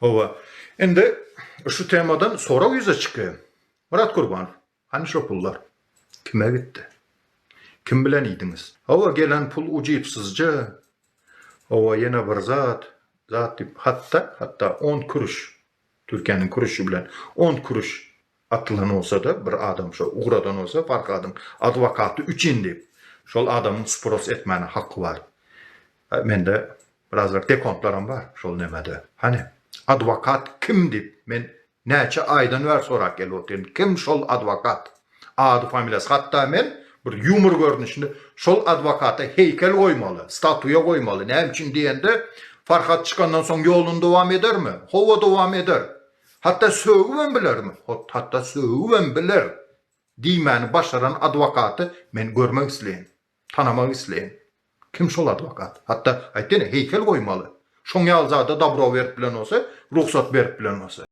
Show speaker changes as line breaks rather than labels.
Ova. Endi şu temadan sonra yüze çıkıyor. Murat Kurbanov. Hani şu pullar? Kime gitti? Kim bilen idiniz? Ova gelen pul ucipsizce. Ova yine bir zat dip hatta 10 kuruş. Türkiye'nin kuruşu bilen 10 kuruş atılan olsa da bir adam şu uğradan olsa fark adam advokatı üçün deyip şol adamın spros etmeni hakkı var. Mende birazcık dekontlarım var şol nemede. Hani advokat kim deyip men neçe aydan ver sorak gel oturayım. Kim şol advokat? Adı familiyası hatta men bir yumur görünüşünde şol advokata heykel koymalı, statuya koymalı. Ne için diyende Farhat çıkandan sonra yolun devam eder mi? Hova devam eder. Hatta söğüven bilir mi? Hatta söğüven bilir. Diymeni başaran advokatı men görmek isteyin. Tanımak isteyin. Kim şol advokat? Hatta aytene heykel koymalı. Şoňa alzada dabro verip bilen olsa, ruhsat verip bilen olsa.